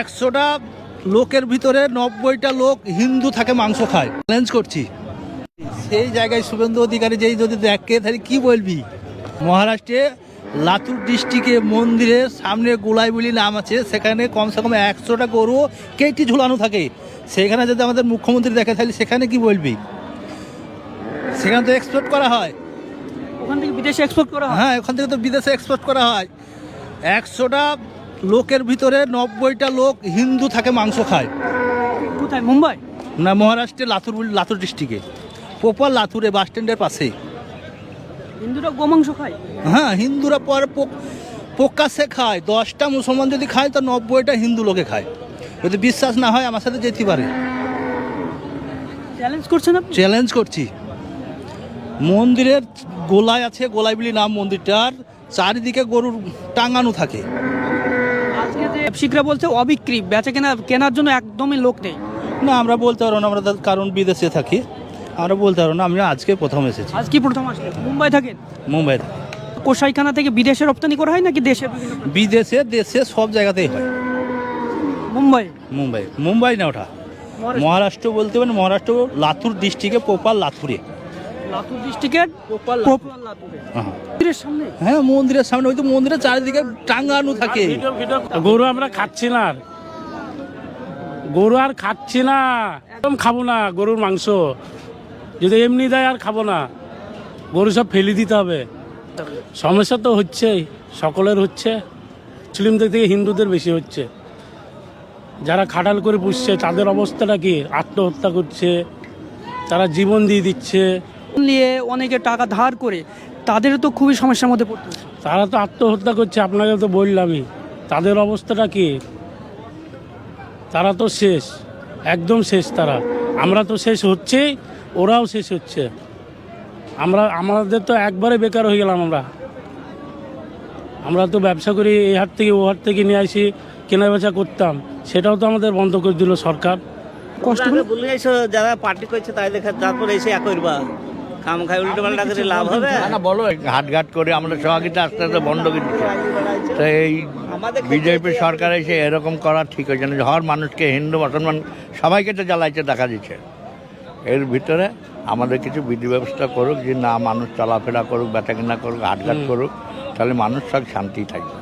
100টা লোকের ভিতরে 90টা লোক হিন্দু থাকে, মাংস খায়। চ্যালেঞ্জ করছি, সেই জায়গায় শুভেন্দু অধিকারী যেই যদি দেখে তাহলে কি বলবি। মহারাষ্ট্রে লাতুর ডিস্ট্রিক্টে মন্দিরের সামনে গোলাই বলি নাম আছে, সেখানে কমসে কম 100টা গরু কেটে ঝুলানো থাকে। সেখানে যদি আমাদের মুখ্যমন্ত্রী দেখে তাহলে সেখানে কি বলবি। সেখানে তো এক্সপোর্ট করা হয়, ওখান থেকে বিদেশে এক্সপোর্ট করা হয়। হ্যাঁ, ওখান থেকে তো বিদেশে এক্সপোর্ট করা হয়। 100টা লোকের ভিতরে 90টা লোক হিন্দু থাকে, মাংস খায়। কোথায়? মুম্বাই না, মহারাষ্ট্রে লাতুর ডিস্ট্রিক্টে, প্রপার লাতুরে বাস স্ট্যান্ডের পাশে। হিন্দুরা গোমাংস খায়। হ্যাঁ, হিন্দুরা পরে প্রকাশ্যে খায়। 10টা মুসলমান যদি খায় তো 90টা হিন্দু লোকে খায়। যদি বিশ্বাস না হয় আমার সাথে যেতে পারে। চ্যালেঞ্জ করছেন আপনি? চ্যালেঞ্জ করছি। মন্দিরের গোলায় আছে, গোলাই বলি নাম মন্দিরটার, চারিদিকে গরুর টাঙানো থাকে। আজকে যে ব্যবসায়িকরা বলছে অবিক্রি, বেচা কেনার জন্য একদমই লোক নেই। না, আমরা বলতে পারবো না, আমরা কারণ বিদেশে থাকি, আমরা বলতে পারবো না। আমরা আজকে প্রথম এসেছি। আজকে প্রথম আসলে মুম্বাই থাকেন? মুম্বাই। কসাইখানা থেকে বিদেশে রপ্তানি করা হয় নাকি দেশে? বিদেশে, দেশে, সব জায়গাতেই হয়। মুম্বাই না, ওটা মহারাষ্ট্র বলতে পারেন। মহারাষ্ট্র লাতুর ডিস্ট্রিক্টে, প্রপার লাতুরে। লাতুর ডিস্ট্রিক্টের প্রপার লাতুরে। মন্দিরের সামনে? হ্যাঁ, মন্দিরের সামনে। ওই তো মন্দিরের চারিদিকে টাঙানো থাকে। গরু আমরা খাচ্ছি না, গরু আর খাচ্ছি না, একদম খাবো না গরুর মাংস। যদি এমনি দেয় আর খাবো না, গরু সব ফেলে দিতে হবে। সমস্যা তো হচ্ছেই, সকলের হচ্ছে। মুসলিমদের থেকে হিন্দুদের বেশি হচ্ছে। যারা খাটাল করে পুষছে তাদের অবস্থাটা কি? আত্মহত্যা করছে, তারা জীবন দিয়ে দিচ্ছে। নিয়ে অনেকে টাকা ধার করে, তাদেরও তো খুবই সমস্যার মধ্যে পড়তে হচ্ছে। তারা তো আত্মহত্যা করছে, আপনাকে তো বললামই। তাদের অবস্থাটা কি? তারা তো শেষ, একদম শেষ তারা। আমরা তো শেষ হচ্ছে, ওরাও শেষ হচ্ছে। আমাদের তো একবারে বেকার হয়ে গেলাম। আমরা তো ব্যবসা করি, এই হাট থেকে ও হাট থেকে নিয়ে আসি, কেনা বেচা করতাম, সেটাও তো আমাদের বন্ধ করে দিল সরকার। কষ্ট করে বলে এসো, যারা পার্টি করছে তাই দেখা, তারপরে এসে এক করবা খাম খাই উল্টো পাল্টা করে লাভ হবে না। বলো, ঘাট করে আমরা সহযোগিতা আস্তে আস্তে বন্ধ করে দিচ্ছি। তো এই বিজেপি সরকার এসে এরকম করা ঠিক হয়েছে না। হর মানুষকে, হিন্দু মুসলমান সবাইকে তো জ্বালাইছে, দেখা দিচ্ছে। এর ভিতরে আমাদের কিছু বিধি ব্যবস্থা করুক, যে না, মানুষ চলাফেরা করুক, বেচা কিনা করুক, হাটঘাট করুক, তাহলে মানুষ সব শান্তি থাকবে।